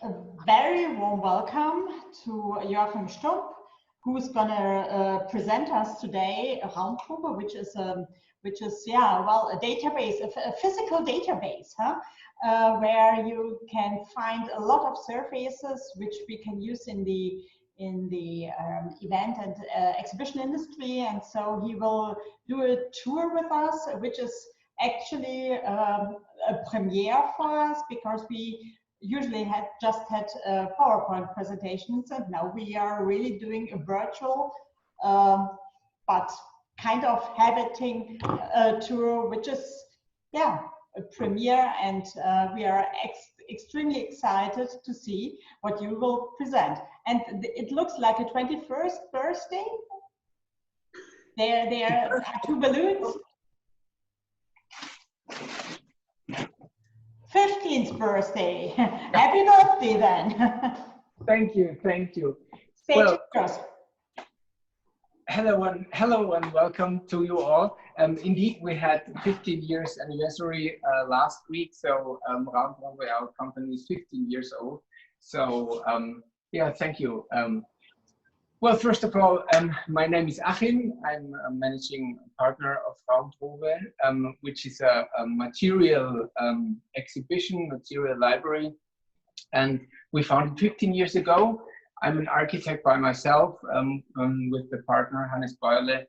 A very warm welcome to Joachim Stumpp, who's gonna present us today Raumprobe, which is well, a database, a physical database, where you can find a lot of surfaces which we can use in the event and exhibition industry. And so he will do a tour with us, which is actually a premiere for us, because we usually just had PowerPoint presentations, and now we are really doing a virtual but kind of habiting tour, which is a premiere, and we are extremely excited to see what you will present. And it looks like a 21st birthday. There are two balloons. 15th birthday. Happy birthday then. Thank you, thank you. Hello and welcome to you all. Indeed, we had 15 years anniversary last week, so Raumprobe, our company, is 15 years old. So yeah, thank you. Well, first of all, my name is Joachim. I'm a managing partner of Raumprobe, which is a material exhibition, material library. And we founded 15 years ago. I'm an architect by myself with the partner, Hannes Beule.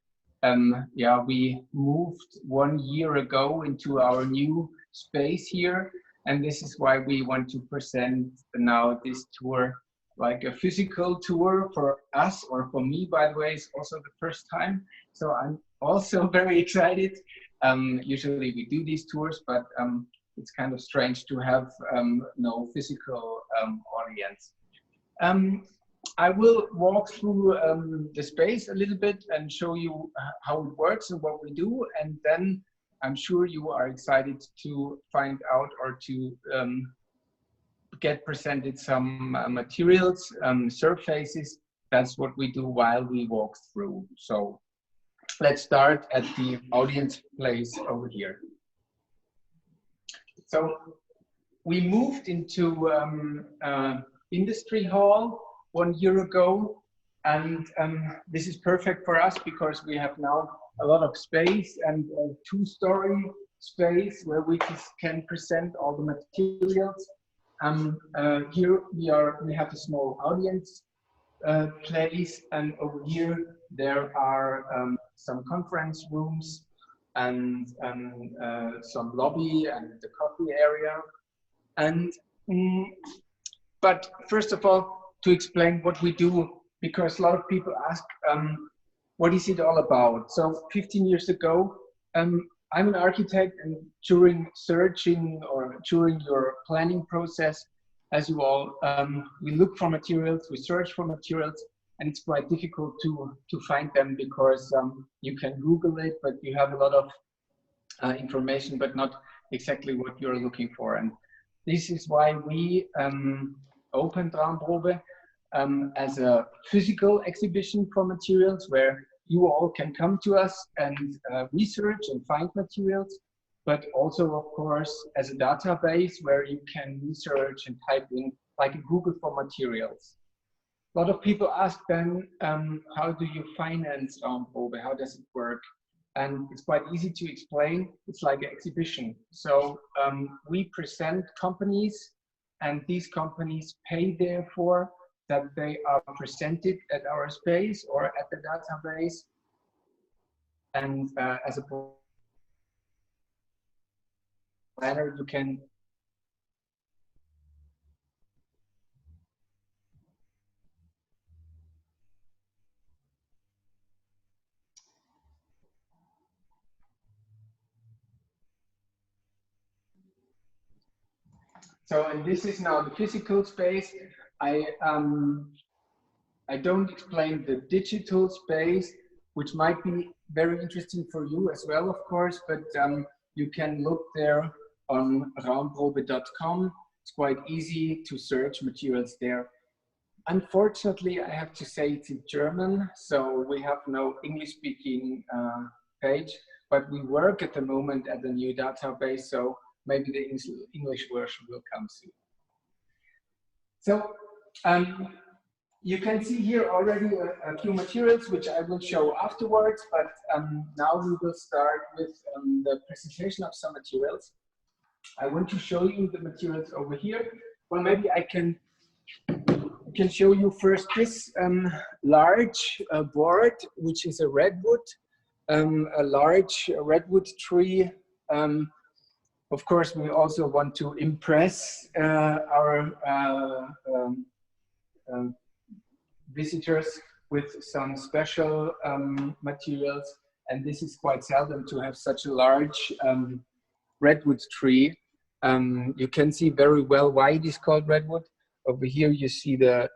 Yeah, we moved 1 year ago into our new space here. And this is why we want to present now this tour, like a physical tour for us, or for me, by the way, it's also the first time. So I'm also very excited. Usually we do these tours, but it's kind of strange to have no physical audience. I will walk through the space a little bit and show you how it works and what we do. And then I'm sure you are excited to find out or to get presented some materials, surfaces. That's what we do while we walk through. So let's start at the audience place over here. So we moved into industry hall 1 year ago, and this is perfect for us because we have now a lot of space and a two-story space where we can present all the materials. Here we have a small audience place, and over here there are some conference rooms and some lobby and the coffee area. And but first of all, to explain what we do, because a lot of people ask, what is it all about? So 15 years ago, I'm an architect, and during searching or during your planning process, as you all, we look for materials, we search for materials, and it's quite difficult to find them because you can Google it, but you have a lot of information, but not exactly what you're looking for. And this is why we opened Raumprobe as a physical exhibition for materials, where you all can come to us and research and find materials, but also, of course, as a database where you can research and type in, like a Google for materials. A lot of people ask then, how do you finance Raumprobe? How does it work? And it's quite easy to explain. It's like an exhibition. So we present companies, and these companies pay therefore that they are presented at our space or at the database. And as a planner, you can so, and this is now the physical space. I don't explain the digital space, which might be very interesting for you as well, of course, but you can look there on raumprobe.com. It's quite easy to search materials there. Unfortunately, I have to say it's in German, so we have no English-speaking page, but we work at the moment at the new database, so maybe the English version will come soon. So you can see here already a few materials which I will show afterwards, but now we will start with the presentation of some materials. I want to show you the materials over here. Well, maybe I can show you first this large board, which is a redwood, a large redwood tree. Of course, we also want to impress our visitors with some special materials, and this is quite seldom to have such a large redwood tree. You can see very well why it is called redwood. Over here you see the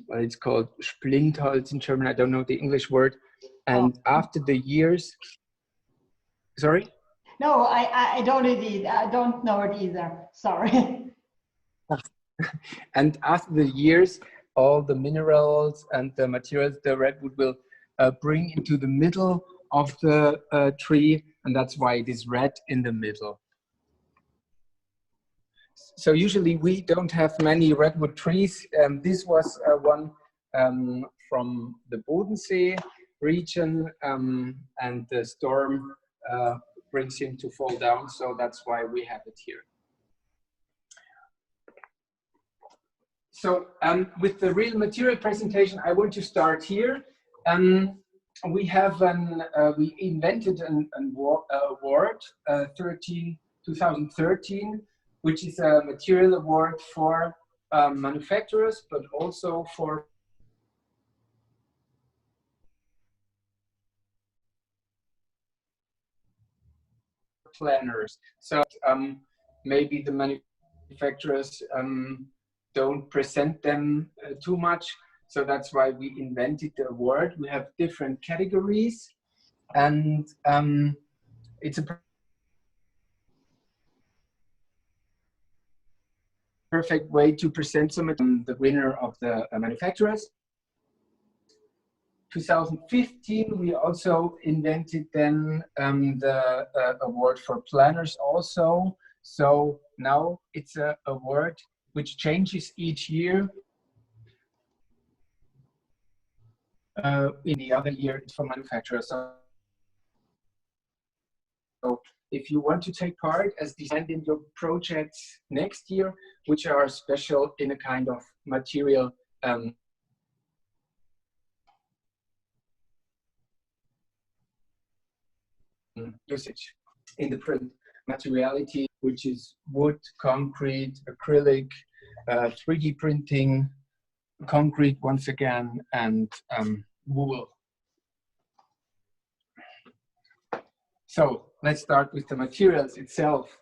well, it's called Splintholz in German. I don't know the English word. And after the years, sorry? No, I don't know it either. Sorry. And after the years, all the minerals and the materials the redwood will bring into the middle of the tree, and that's why it is red in the middle. So usually we don't have many redwood trees. This was one from the Bodensee region, and the storm brings him to fall down, so that's why we have it here. So with the real material presentation, I want to start here. We have we invented an award 2013, which is a material award for manufacturers, but also for planners. So maybe the manufacturers don't present them too much. So that's why we invented the award. We have different categories, and it's a perfect way to present some of the winner of the manufacturers. 2015, we also invented then the award for planners also. So now it's an award which changes each year. In the other year, it's for manufacturers. So if you want to take part as designed in your projects next year, which are special in a kind of material usage in the print materiality, which is wood, concrete, acrylic, 3D printing, concrete once again, and wool. So let's start with the materials itself.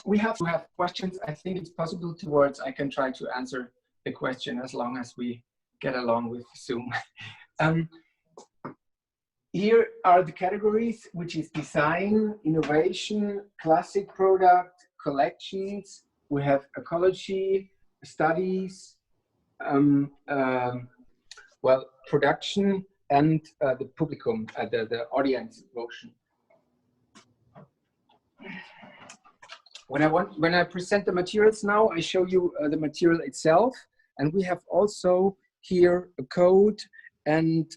We have to have questions. I think it's possible towards I can try to answer the question as long as we get along with Zoom. Here are the categories, which is design, innovation, classic product, collections. We have ecology, studies, well, production, and the publicum, the audience motion. When I present the materials now, I show you the material itself, and we have also here a code. And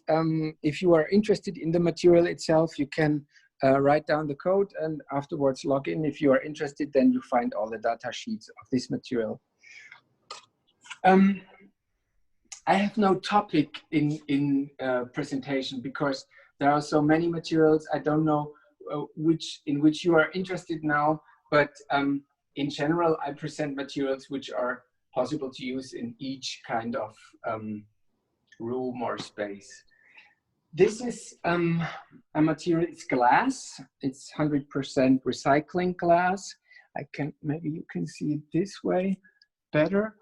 if you are interested in the material itself, you can write down the code and afterwards log in. If you are interested, then you find all the data sheets of this material. I have no topic in presentation because there are so many materials. I don't know in which you are interested now, but in general, I present materials which are possible to use in each kind of room or space. This is a material, it's glass. It's 100% recycling glass. Maybe you can see it this way better.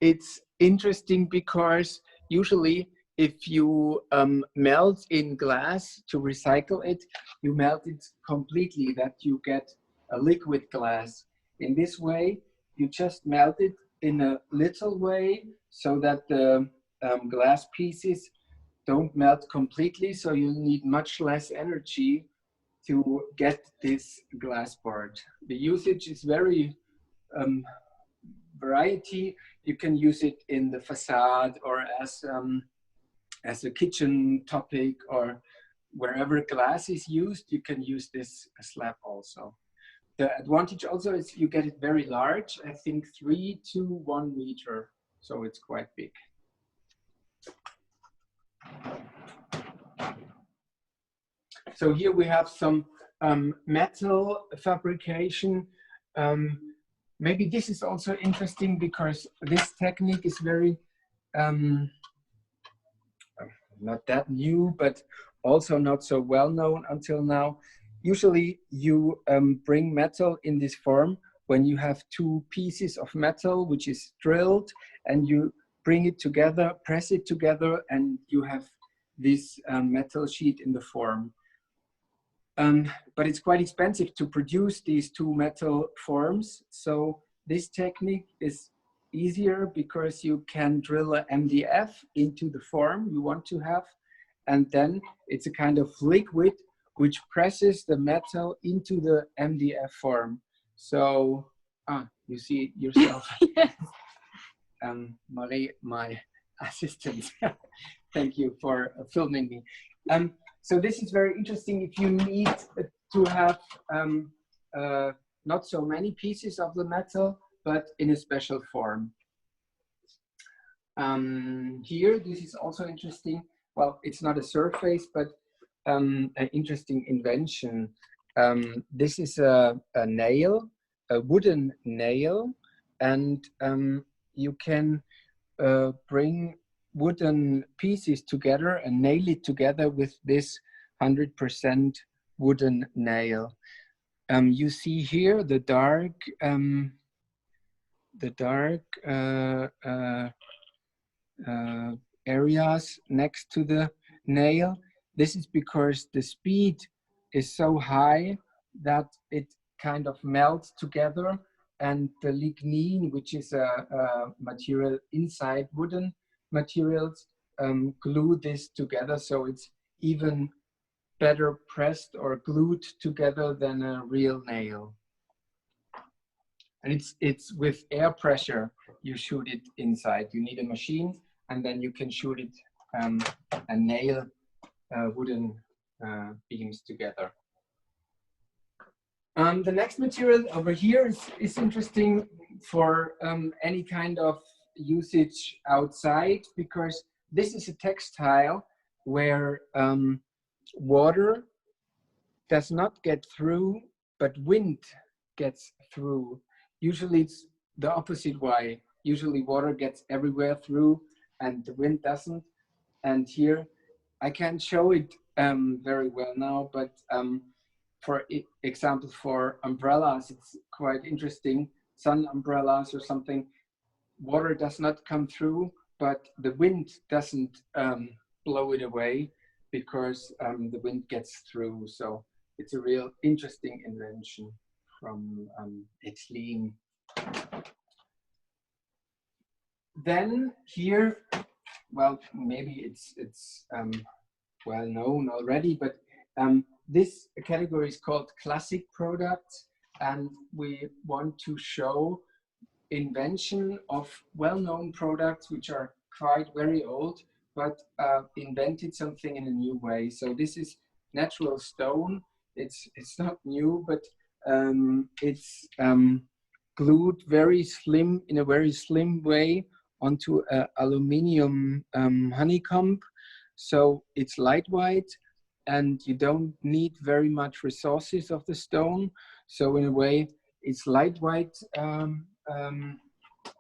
It's interesting because usually if you melt in glass to recycle it, you melt it completely, that you get a liquid glass. In this way, you just melt it in a little way so that the glass pieces don't melt completely, so you need much less energy to get this glass board. The usage is very variety. You can use it in the facade or as a kitchen topic, or wherever glass is used, you can use this slab also. The advantage also is you get it very large, I think 3 to 1 meter, so it's quite big. So here we have some metal fabrication. Maybe this is also interesting because this technique is very, not that new, but also not so well known until now. Usually you bring metal in this form when you have 2 pieces of metal which is drilled, and you bring it together, press it together, and you have this metal sheet in the form. But it's quite expensive to produce these 2 metal forms. So this technique is easier because you can drill a MDF into the form you want to have. And then it's a kind of liquid which presses the metal into the MDF form. So, you see it yourself. Yes. Marie, my assistant, thank you for filming me. So this is very interesting if you need to have not so many pieces of the metal, but in a special form. Here, this is also interesting. Well, it's not a surface, but an interesting invention. This is a nail, a wooden nail, and you can bring wooden pieces together and nail it together with this 100% wooden nail. You see here the dark areas next to the nail. This is because the speed is so high that it kind of melts together, and the lignin, which is a material inside wooden materials, glue this together, so it's even better pressed or glued together than a real nail. And it's with air pressure you shoot it inside. You need a machine, and then you can shoot it and nail wooden beams together. The next material over here is interesting for any kind of usage outside, because this is a textile where water does not get through, but wind gets through. Usually it's the opposite way. Usually water gets everywhere through and the wind doesn't. And here I can't show it very well now, but for example, for umbrellas, it's quite interesting. Sun umbrellas or something, water does not come through, but the wind doesn't blow it away because the wind gets through. So it's a real interesting invention from Etlin. Then here, well, maybe it's well known already, but this category is called classic products, and we want to show invention of well-known products which are quite very old, but invented something in a new way. So this is natural stone. It's not new, but it's glued very slim, in a very slim way, onto an aluminium honeycomb. So it's lightweight, and you don't need very much resources of the stone. So in a way, it's lightweight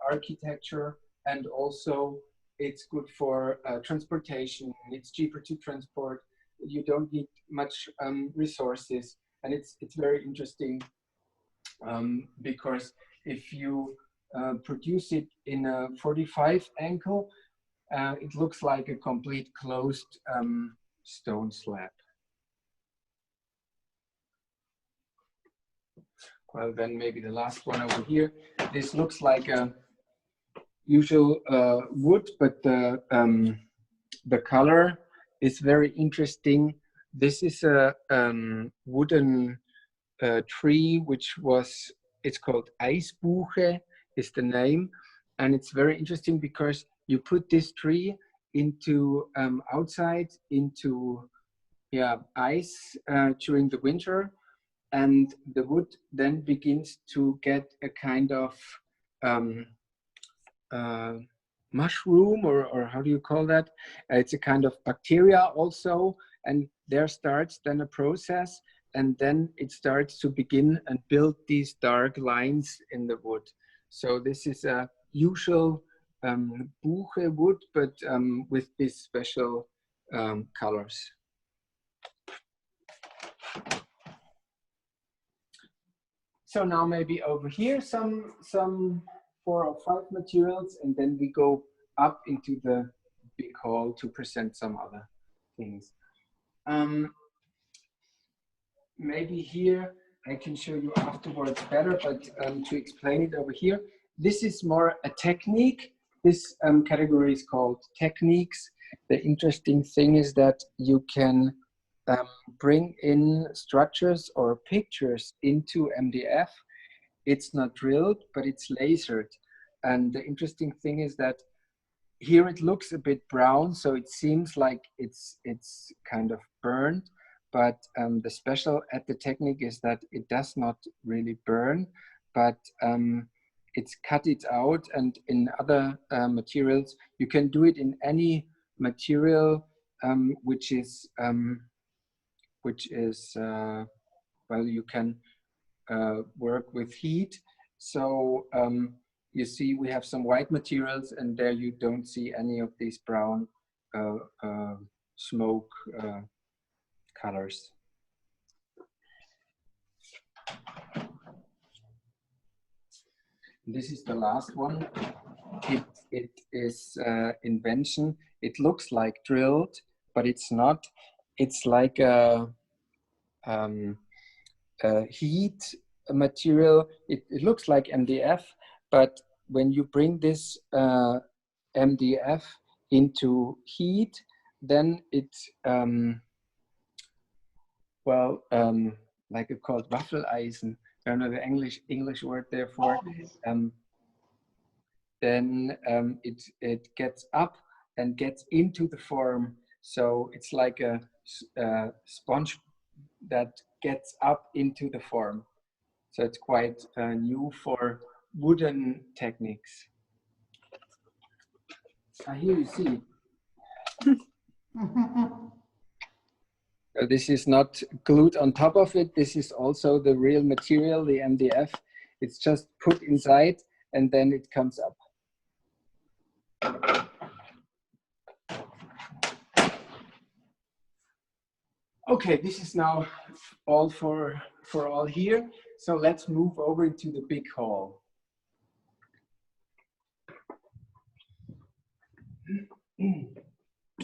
architecture, and also it's good for transportation. It's cheaper to transport. You don't need much resources, and it's very interesting because if you produce it in a 45 angle, it looks like a complete closed stone slab. Well, then maybe the last one over here. This looks like a usual wood, but the color is very interesting. This is a wooden tree, which was, it's called Eisbuche is the name. And it's very interesting because you put this tree into outside into ice during the winter, and the wood then begins to get a kind of mushroom, or how do you call that? It's a kind of bacteria also, and there starts then a process, and then it starts to begin and build these dark lines in the wood. So this is a usual Buche wood, but with these special colors. So now maybe over here some 4 or 5 materials, and then we go up into the big hall to present some other things. Maybe here I can show you afterwards better, but to explain it over here, this is more a technique. This category is called techniques. The interesting thing is that you can bring in structures or pictures into MDF. It's not drilled, but it's lasered. And the interesting thing is that here it looks a bit brown, so it seems like it's kind of burned. But the special at the technique is that it does not really burn, but it's cut it out. And in other materials, you can do it in any material which is well, you can work with heat. So you see we have some white materials, and there you don't see any of these brown smoke colors. This is the last one. It is invention. It looks like drilled, but it's not. It's like a heat material. It looks like MDF, but when you bring this MDF into heat, then it like it's called Waffeleisen. I don't know the English word there for. Then it gets up and gets into the form. So it's like a sponge that gets up into the form. So it's quite new for wooden techniques. Here you see. This is not glued on top of it. This is also the real material, the MDF. It's just put inside and then it comes up. Okay, this is now all for all here. So let's move over into the big hall.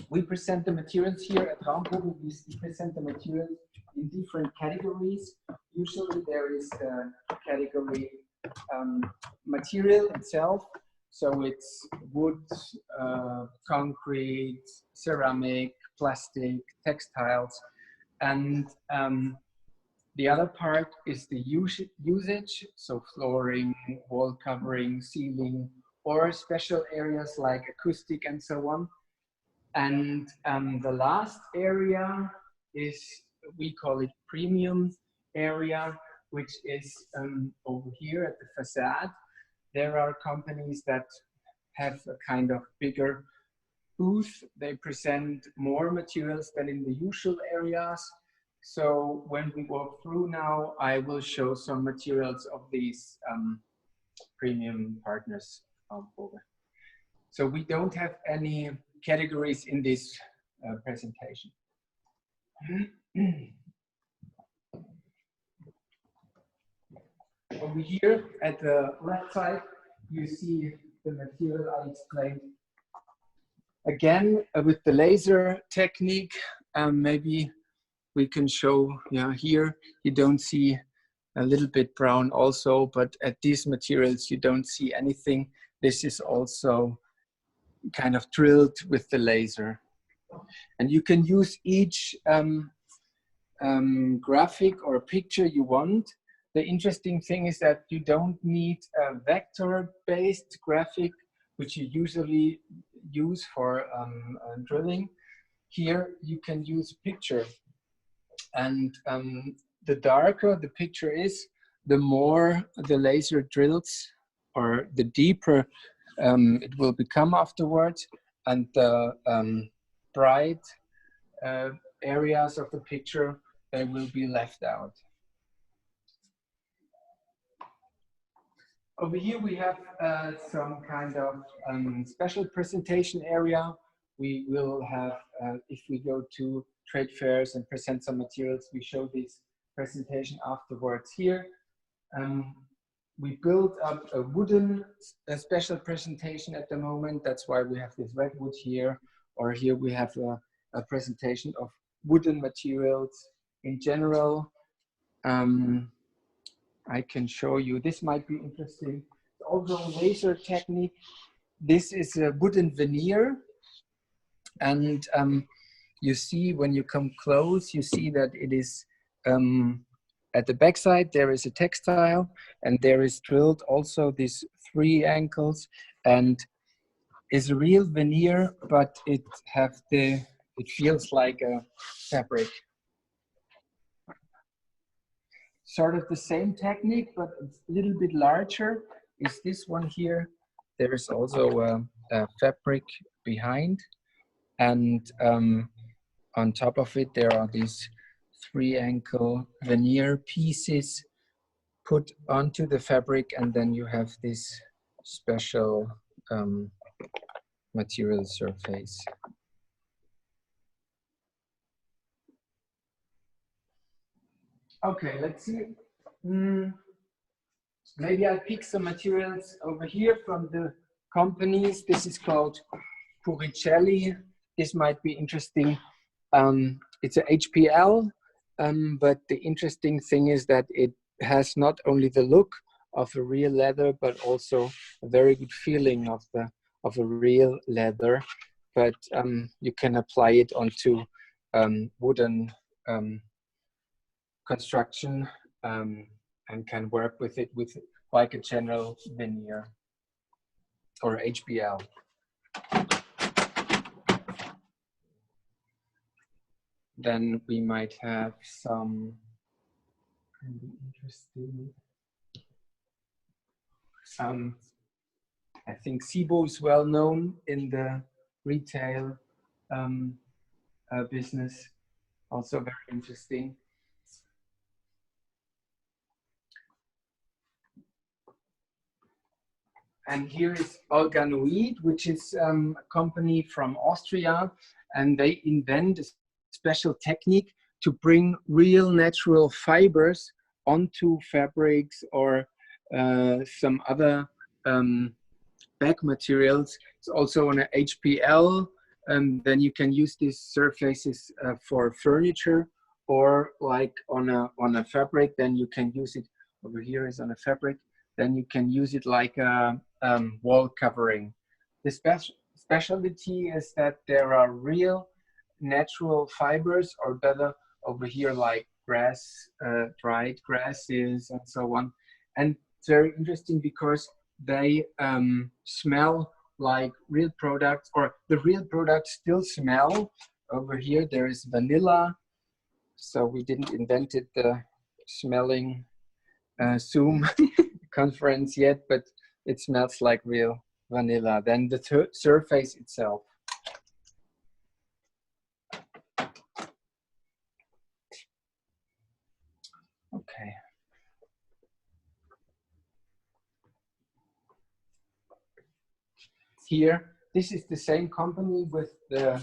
We present the materials here at Raumprobe. We present the materials in different categories. Usually there is a category material itself. So it's wood, concrete, ceramic, plastic, textiles. And the other part is the usage, so flooring, wall covering, ceiling, or special areas like acoustic and so on. And the last area is, we call it premium area, which is over here at the facade. There are companies that have a kind of bigger booth. They present more materials than in the usual areas. So when we walk through now, I will show some materials of these premium partners. So we don't have any categories in this presentation. Over here at the left side, you see the material I explained. Again, with the laser technique, maybe we can show, here you don't see a little bit brown also, but at these materials you don't see anything. This is also kind of drilled with the laser. And you can use each graphic or picture you want. The interesting thing is that you don't need a vector-based graphic, which you usually use for drilling. Here you can use a picture. And the darker the picture is, the more the laser drills, or the deeper it will become afterwards. And the bright areas of the picture, they will be left out. Over here we have some kind of special presentation area. We will have, if we go to trade fairs and present some materials, we show this presentation afterwards here. We built up a wooden special presentation at the moment. That's why we have this redwood here, or here we have a presentation of wooden materials in general. I can show you, this might be interesting. Also laser technique. This is a wooden veneer. And you see, when you come close, you see that it is, at the backside, there is a textile, and there is drilled also these 3 ankles, and is a real veneer, but it feels like a fabric. Sort of the same technique, but it's a little bit larger, is this one here. There is also a fabric behind, and on top of it there are these 3 ankle veneer pieces put onto the fabric, and then you have this special material surface. Okay, let's see. Maybe I pick some materials over here from the companies. This is called Puricelli. This might be interesting. It's a HPL, but the interesting thing is that it has not only the look of a real leather, but also a very good feeling of a real leather. But you can apply it onto wooden construction and can work with it with like a general veneer or HPL. Then we might have some kind of interesting. I think SIBO is well known in the retail business. Also very interesting. And here is Organoid, which is a company from Austria, and they invent a special technique to bring real natural fibers onto fabrics or some other back materials. It's also on an HPL, and then you can use these surfaces for furniture, or like on a fabric. Then you can use it. Over here is on a fabric. Then you can use it like a wall covering. The specialty is that there are real natural fibers, or better over here like grass, dried grasses and so on. And it's very interesting because they smell like real products, or the real products still smell. Over here there is vanilla. So we didn't invent it, the smelling Zoom conference yet, but it smells like real vanilla. Then the surface itself. Okay. Here, this is the same company with the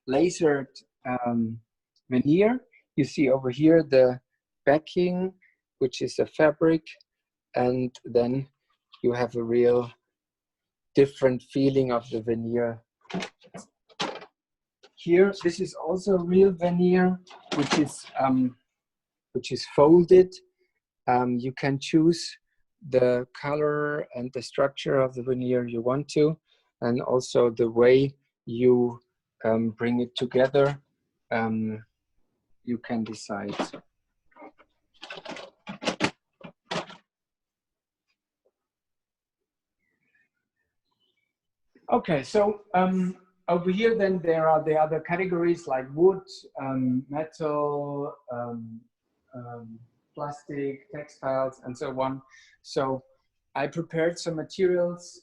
lasered veneer. You see over here the backing, which is a fabric, and then you have a real different feeling of the veneer. Here, this is also real veneer, which is folded. You can choose the color and the structure of the veneer you want to, and also the way you bring it together, you can decide. Okay, so over here then there are the other categories like wood, metal, plastic, textiles, and so on. So I prepared some materials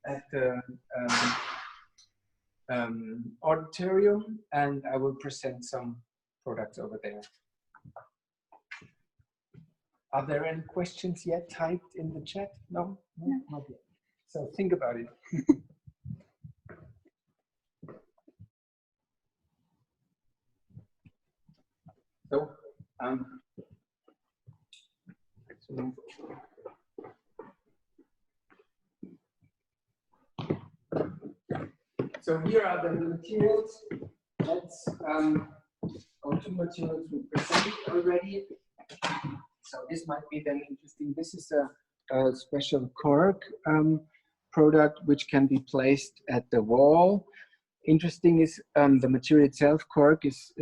at the auditorium, and I will present some products over there. Are there any questions yet typed in the chat? No? No? Not yet. So think about it. So, so here are the materials. That's two materials we presented already. So this might be then interesting. This is a special cork product which can be placed at the wall. Interesting is the material itself. Cork is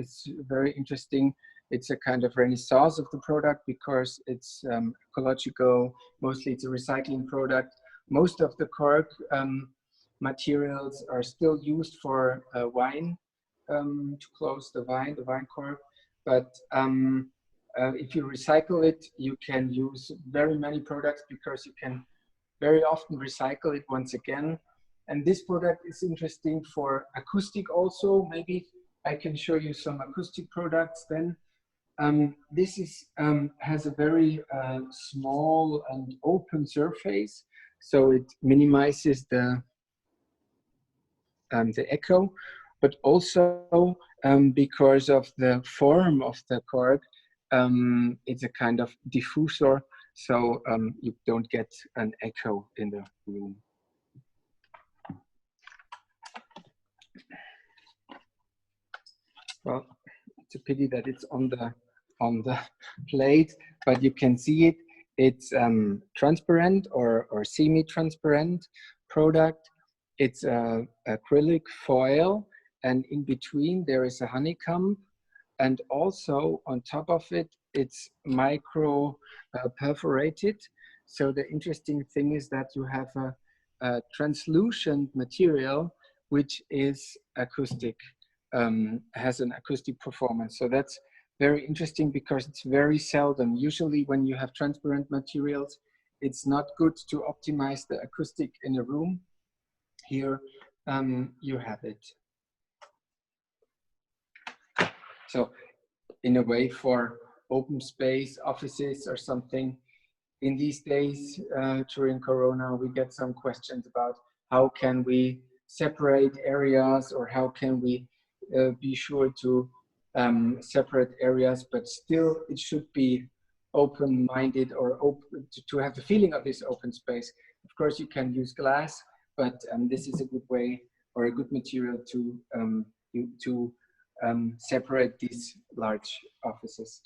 very interesting. It's a kind of renaissance of the product because it's ecological. Mostly it's a recycling product. Most of the cork materials are still used for wine, to close the wine cork. But if you recycle it, you can use very many products because you can very often recycle it once again. And this product is interesting for acoustic also. Maybe I can show you some acoustic products then. This is, has a very small and open surface, so it minimizes the echo, but also because of the form of the cork, it's a kind of diffuser, so you don't get an echo in the room. Well, it's a pity that it's on the plate, but you can see it. It's transparent or semi-transparent product. It's acrylic foil, and in between there is a honeycomb, and also on top of it, it's micro perforated. So the interesting thing is that you have a translucent material which is acoustic. Has an acoustic performance. So that's very interesting because it's very seldom. Usually when you have transparent materials, it's not good to optimize the acoustic in a room. Here you have it. So in a way for open space, offices or something, in these days during Corona, we get some questions about how can we separate areas or how can we be sure to separate areas, but still it should be open-minded or open to have the feeling of this open space. Of course, you can use glass, but this is a good way or a good material to separate these large offices.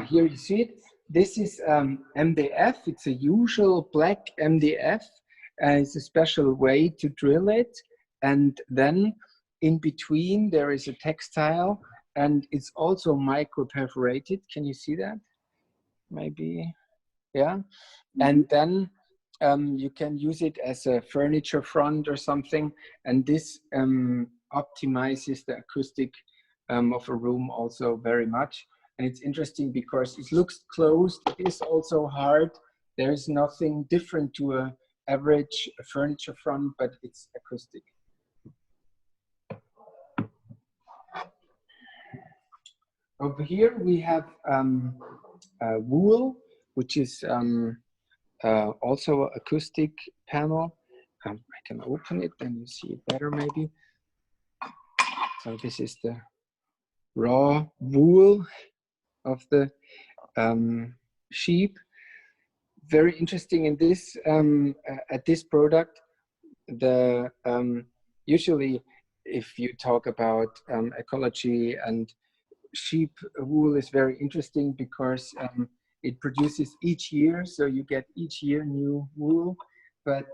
Here you see it. This is MDF. It's a usual black MDF. It's a special way to drill it, and then in between there is a textile, and it's also micro perforated. Can you see that? Maybe, yeah. Mm-hmm. And then you can use it as a furniture front or something, and this optimizes the acoustic of a room also very much. And it's interesting because it looks closed. It is also hard. There is nothing different to an average furniture front, but it's acoustic. Over here we have wool, which is also an acoustic panel. I can open it and you see it better maybe. So this is the raw wool of the sheep. Very interesting in this at this product. The usually if you talk about ecology and sheep wool is very interesting because it produces each year, so you get each year new wool. But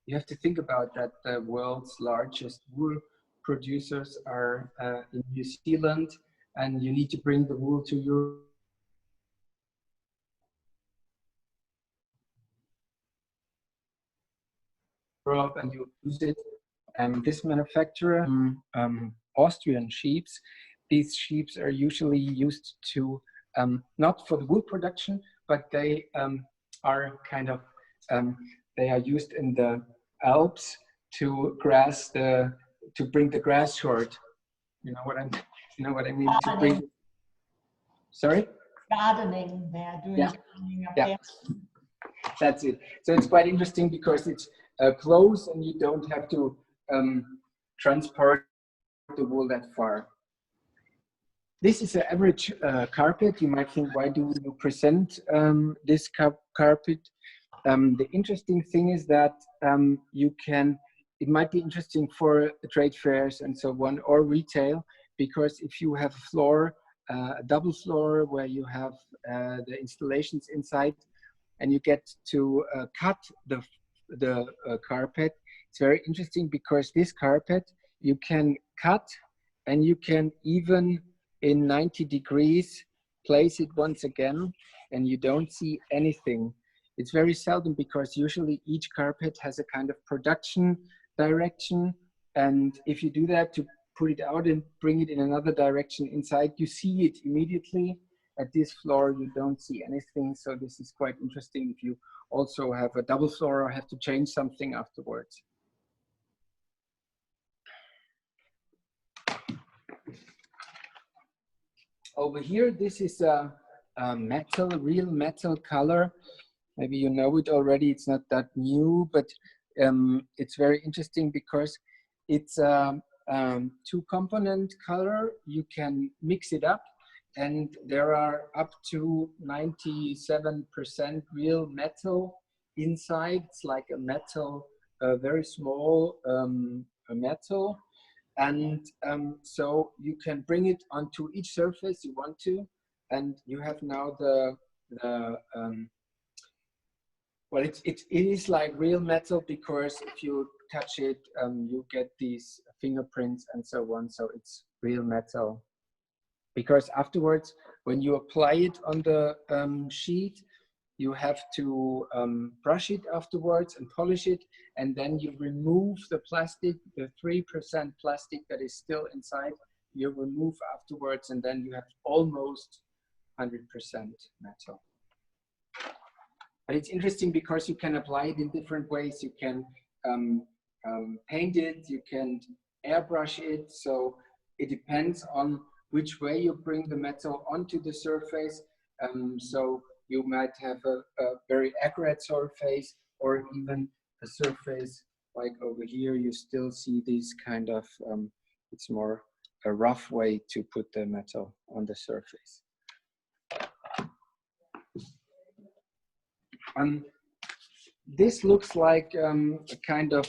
you have to think about that the world's largest wool producers are in New Zealand, and you need to bring the wool to Europe. And you use it. This manufacturer, Austrian sheeps, these sheeps are usually used to, not for the wool production, but they are kind of, they are used in the Alps to grass to bring the grass short. You know what I mean? To bring. Sorry? Gardening, they are doing gardening up there. That's it. So it's quite interesting because it's close and you don't have to transport the wool that far. This is an average carpet. You might think, why do you present this carpet? The interesting thing is that it might be interesting for trade fairs and so on, or retail, because if you have a floor, a double floor where you have the installations inside, and you get to cut the carpet, it's very interesting because this carpet you can cut, and you can even in 90 degrees place it once again, and you don't see anything. It's very seldom because usually each carpet has a kind of production direction, and if you do that to put it out and bring it in another direction inside, you see it immediately. At this floor you don't see anything, so this is quite interesting if you also have a double floor or have to change something afterwards. Over here, this is a metal, real metal color. Maybe you know it already, it's not that new, but it's very interesting because it's a two-component color. You can mix it up, and there are up to 97% real metal inside. It's like a metal, very small metal. And so you can bring it onto each surface you want to, and you have now well, it is like real metal, because if you touch it, you get these fingerprints and so on. So it's real metal. Because afterwards, when you apply it on the sheet, you have to brush it afterwards and polish it, and then you remove the plastic, the 3% plastic that is still inside, you remove afterwards, and then you have almost 100% metal. But it's interesting because you can apply it in different ways. You can paint it, you can airbrush it, so it depends on which way you bring the metal onto the surface. So you might have a very accurate surface, or even a surface like over here, you still see these kind of, it's more a rough way to put the metal on the surface. This looks like a kind of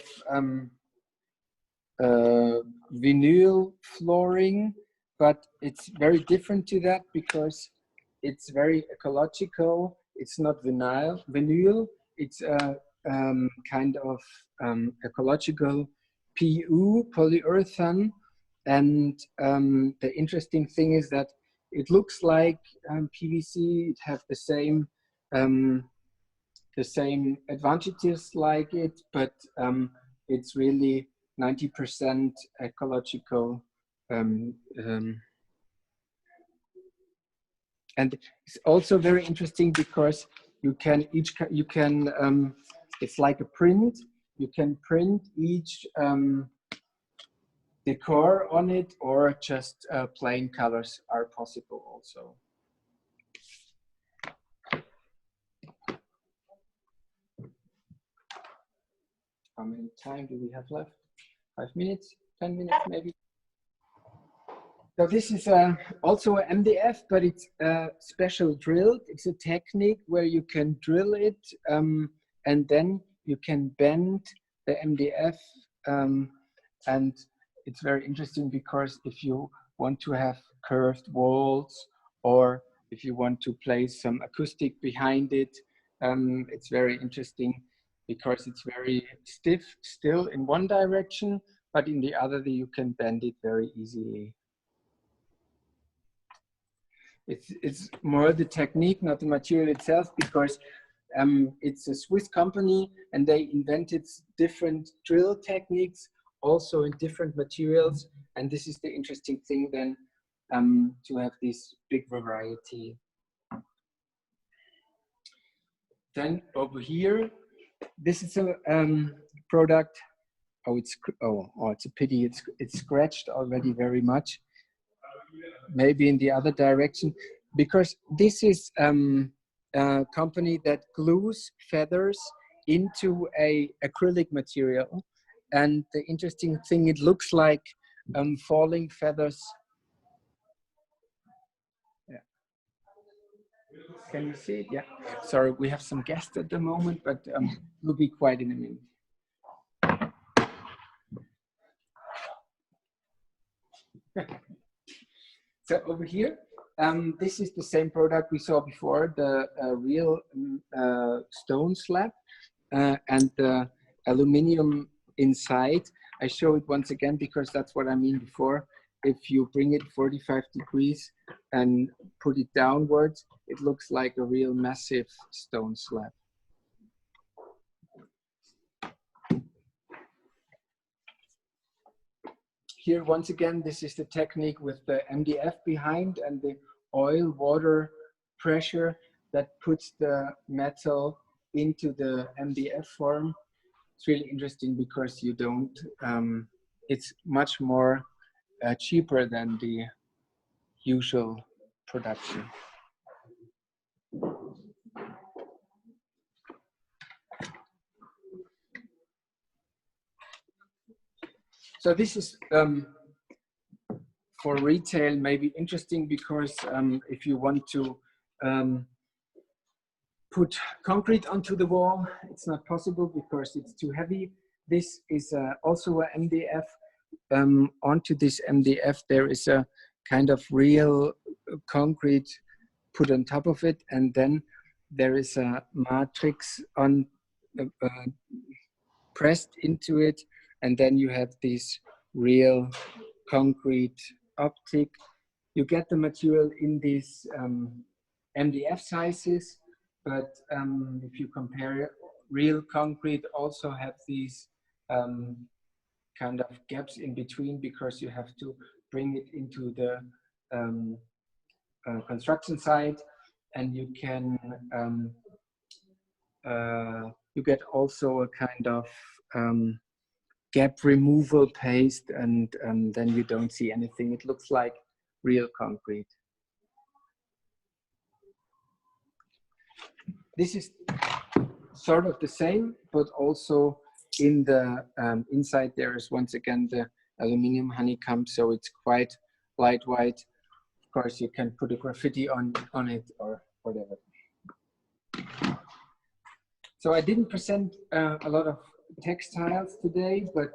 vinyl flooring, but it's very different to that because it's very ecological. It's not vinyl. It's a kind of ecological PU, polyurethane. And the interesting thing is that it looks like PVC. It has the same advantages like it, but it's really 90% ecological. And it's also very interesting because it's like a print. You can print each decor on it, or just plain colors are possible also. How many time do we have left? 5 minutes, 10 minutes maybe? So this is also an MDF, but it's special drilled. It's a technique where you can drill it, and then you can bend the MDF. And it's very interesting because if you want to have curved walls, or if you want to place some acoustic behind it, it's very interesting. because it's very stiff still in one direction, but in the other you can bend it very easily. It's more the technique, not the material itself, because it's a Swiss company and they invented different drill techniques, also in different materials. And this is the interesting thing then, to have this big variety. Then over here, this is a product. Oh, it's a pity. It's scratched already very much. Maybe in the other direction, because this is a company that glues feathers into a acrylic material. And the interesting thing, it looks like falling feathers. Yeah. Can you see it? Yeah. Sorry, we have some guests at the moment, but we'll be quiet in a minute. So over here, this is the same product we saw before, the real stone slab and the aluminum inside. I show it once again because that's what I mean before. If you bring it 45 degrees and put it downwards, it looks like a real massive stone slab. Here, once again, this is the technique with the MDF behind and the oil water pressure that puts the metal into the MDF form. It's really interesting because you don't, it's much more cheaper than the usual production. So this is for retail maybe interesting because if you want to put concrete onto the wall, it's not possible because it's too heavy. This is also a MDF. Onto this MDF there is a kind of real concrete put on top of it, and then there is a matrix on pressed into it, and then you have this real concrete optic. You get the material in these MDF sizes, but if you compare, real concrete also have these kind of gaps in between because you have to bring it into the construction site, and you can you get also a kind of gap removal paste, and then you don't see anything. It looks like real concrete. This is sort of the same, but also in the inside there is once again the aluminum honeycomb, so it's quite lightweight. Of course, you can put a graffiti on it or whatever. So I didn't present a lot of textiles today, but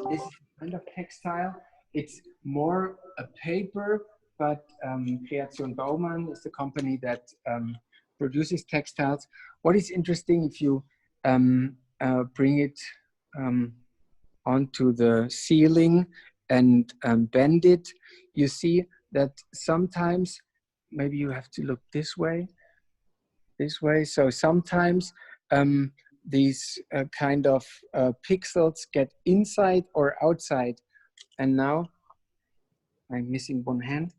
this is kind of textile. It's more a paper, but Kreation Baumann is the company that produces textiles. What is interesting, if you bring it onto the ceiling and bend it, you see that sometimes, maybe you have to look this way. So sometimes these kind of pixels get inside or outside. And now I'm missing one hand.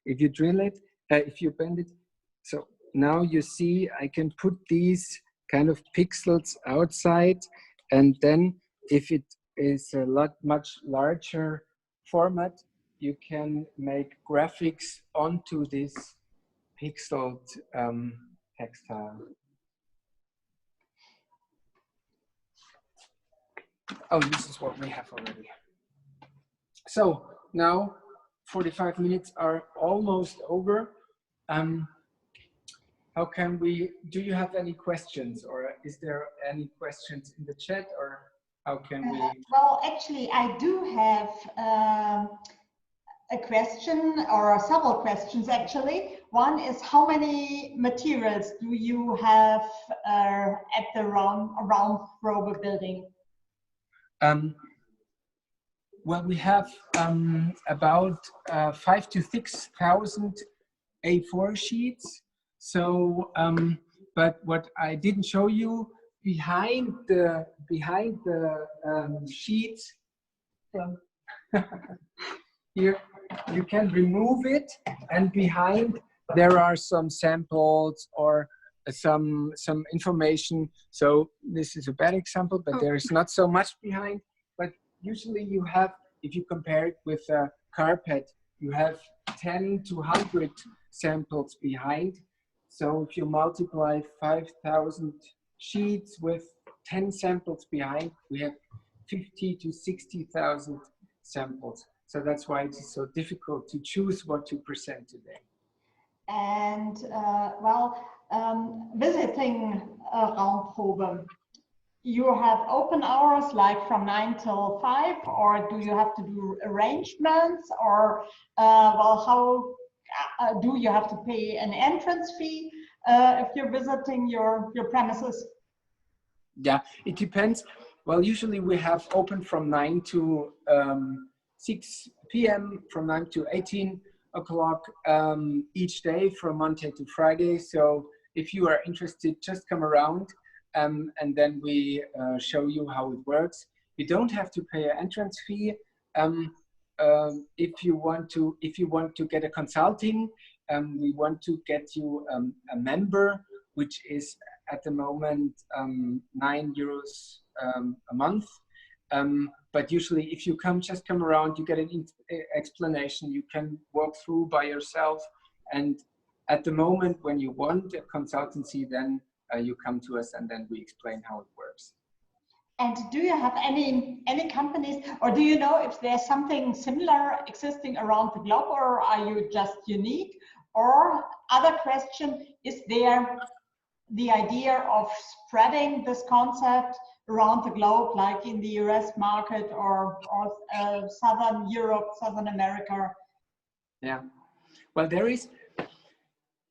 If you drill it, if you bend it, so now you see I can put these kind of pixels outside, and then if it is a much larger format, you can make graphics onto this pixeled textile. Oh, this is what we have already. So now 45 minutes are almost over. How can we, do you have any questions, or is there any questions in the chat, or how can we? Well, actually, I do have a question, or several questions actually. One is, how many materials do you have at the Raumprobe building? Well, we have about 5,000 to 6,000 A4 sheets. So, but what I didn't show you, behind the sheets, here you can remove it, and behind there are some samples or some information. So this is a bad example, but there is not so much behind. But usually you have, if you compare it with a carpet, you have 10 to 100 samples behind. So if you multiply 5,000 sheets with 10 samples behind, we have 50 to 60,000 samples. So that's why it is so difficult to choose what to present today. And visiting Raumprobe, you have open hours like from 9 till 5, or do you have to do arrangements, or how do you have to pay an entrance fee if you're visiting your premises? Yeah, it depends. Well, usually we have open from 9 to 6 p.m., from 9 to 18 o'clock each day from Monday to Friday. So if you are interested, just come around and then we show you how it works. You don't have to pay an entrance fee. If you want to get a consulting, we want to get you a member, which is at the moment €9 a month. But usually if you just come around, you get an explanation, you can walk through by yourself. And at the moment when you want a consultancy, then you come to us and then we explain how it works. And do you have any companies, or do you know if there's something similar existing around the globe, or are you just unique? Or other question, is there the idea of spreading this concept around the globe, like in the US market or Southern Europe, Southern America? Yeah, well,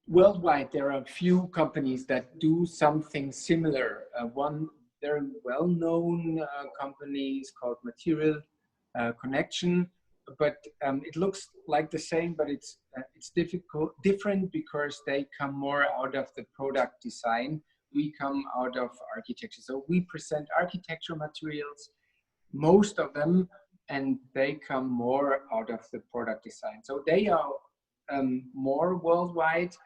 worldwide, there are a few companies that do something similar. They're well-known companies called Material Connection, but it looks like the same, but it's different because they come more out of the product design. We come out of architecture. So we present architecture materials, most of them, and they come more out of the product design. So they are more worldwide.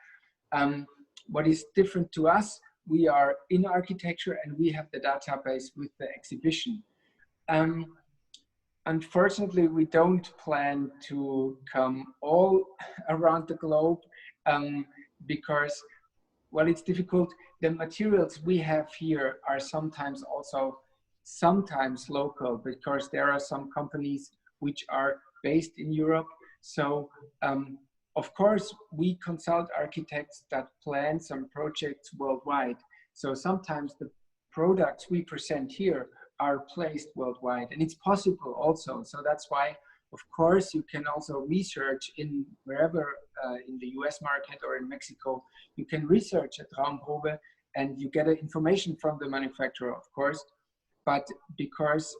What is different to us, we are in architecture and we have the database with the exhibition. Unfortunately, we don't plan to come all around the globe because, well, it's difficult. The materials we have here are sometimes local, because there are some companies which are based in Europe. So of course, we consult architects that plan some projects worldwide. So sometimes the products we present here are placed worldwide, and it's possible also. So that's why, of course, you can also research in wherever in the US market or in Mexico, you can research at Raumprobe and you get information from the manufacturer, of course. But because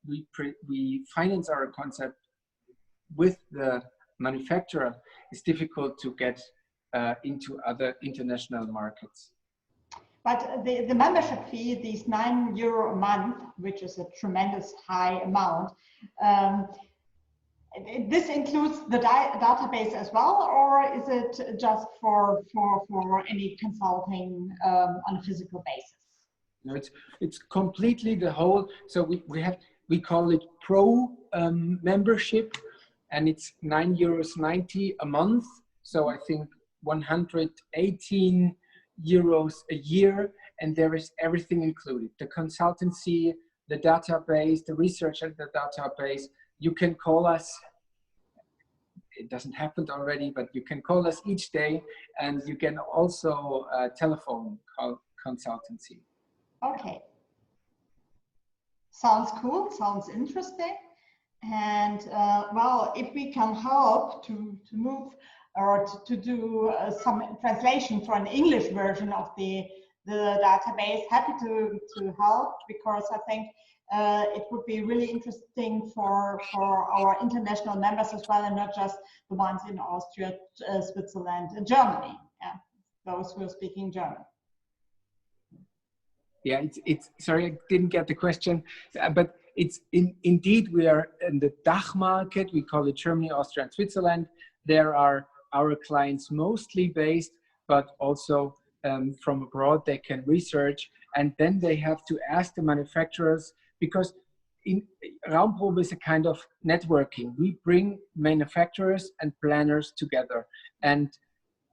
we finance our concept with the manufacturer, it's difficult to get into other international markets. But the membership fee, these €9 a month, which is a tremendous high amount, this includes the database as well, or is it just for any consulting on a physical basis? No, it's completely the whole. So we call it Pro membership, and it's €9.90 a month. So I think 118 euros a year, and there is everything included: the consultancy, the database, the research at the database. You can call us. It doesn't happen already, but you can call us each day, and you can also telephone consultancy. Okay. Sounds cool. Sounds interesting. And well, if we can help to move or to do some translation for an English version of the database, happy to help, because I think it would be really interesting for our international members as well, and not just the ones in Austria, Switzerland, and Germany. Yeah, those who are speaking German. Yeah, it's sorry, I didn't get the question, but it's indeed we are in the DACH market. We call it Germany, Austria, and Switzerland. There are our clients mostly based, but also from abroad. They can research, and then they have to ask the manufacturers, because in Raumprobe is a kind of networking. We bring manufacturers and planners together, and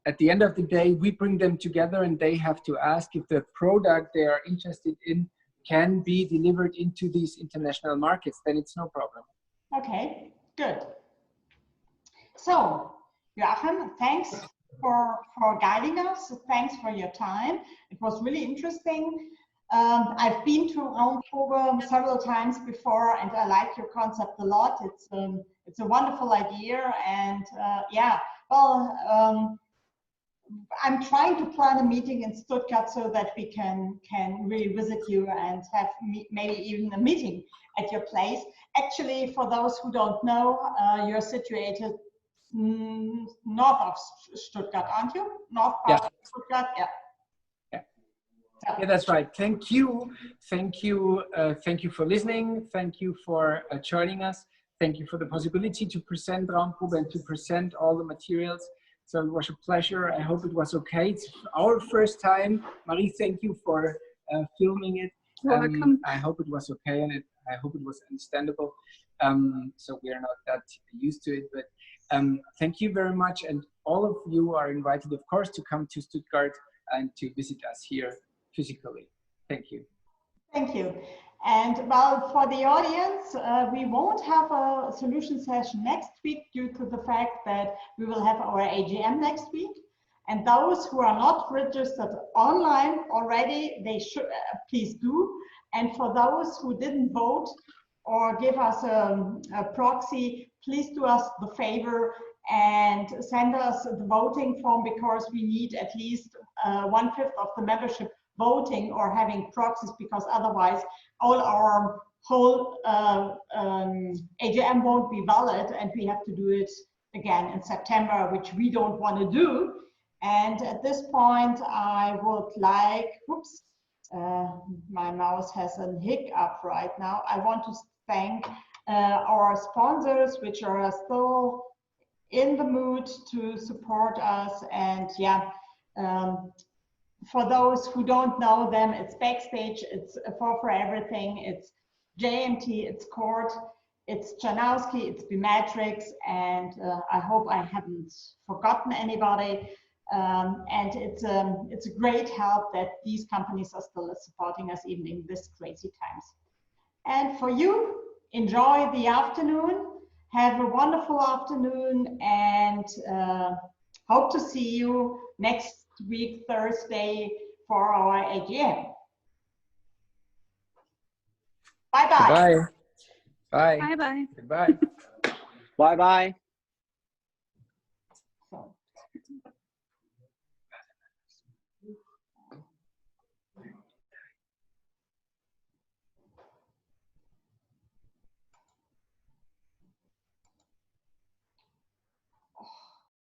at the end of the day, we bring them together, and they have to ask if the product they are interested in can be delivered into these international markets. Then it's no problem. Okay, good. So, Joachim, thanks for guiding us. Thanks for your time. It was really interesting. I've been to Raumprobe several times before, and I like your concept a lot. It's a wonderful idea, and yeah, well, I'm trying to plan a meeting in Stuttgart so that we can really visit you and have maybe even a meeting at your place. Actually, for those who don't know, you're situated north of Stuttgart, aren't you? North part of Stuttgart, yeah. Yeah, that's right. Thank you. Thank you. Thank you for listening. Thank you for joining us. Thank you for the possibility to present Raumprobe and to present all the materials. So it was a pleasure. I hope it was okay. It's our first time. Marie, thank you for filming it. You're welcome. I hope it was okay, and I hope it was understandable. So we are not that used to it, but thank you very much. And all of you are invited, of course, to come to Stuttgart and to visit us here physically. Thank you. Thank you. And well, for the audience, we won't have a solution session next week due to the fact that we will have our AGM next week. And those who are not registered online already, they should please do. And for those who didn't vote or give us a proxy, please do us the favor and send us the voting form, because we need at least 1/5 of the membership voting or having proxies, because otherwise all our whole AGM won't be valid, and we have to do it again in September, which we don't want to do. And at this point, I would like, oops, my mouse has a hiccup right now. I want to thank our sponsors, which are still in the mood to support us. And yeah, for those who don't know them, it's Backstage, it's for everything, it's JMT, it's Cord, it's Janowski, it's Bmatrix, and I hope I haven't forgotten anybody. And it's a great help that these companies are still supporting us even in this crazy times. And for you, enjoy the afternoon, have a wonderful afternoon, and hope to see you next week, Thursday, for our AGM. Bye-bye. Bye. Bye. Bye-bye. Goodbye. Bye-bye.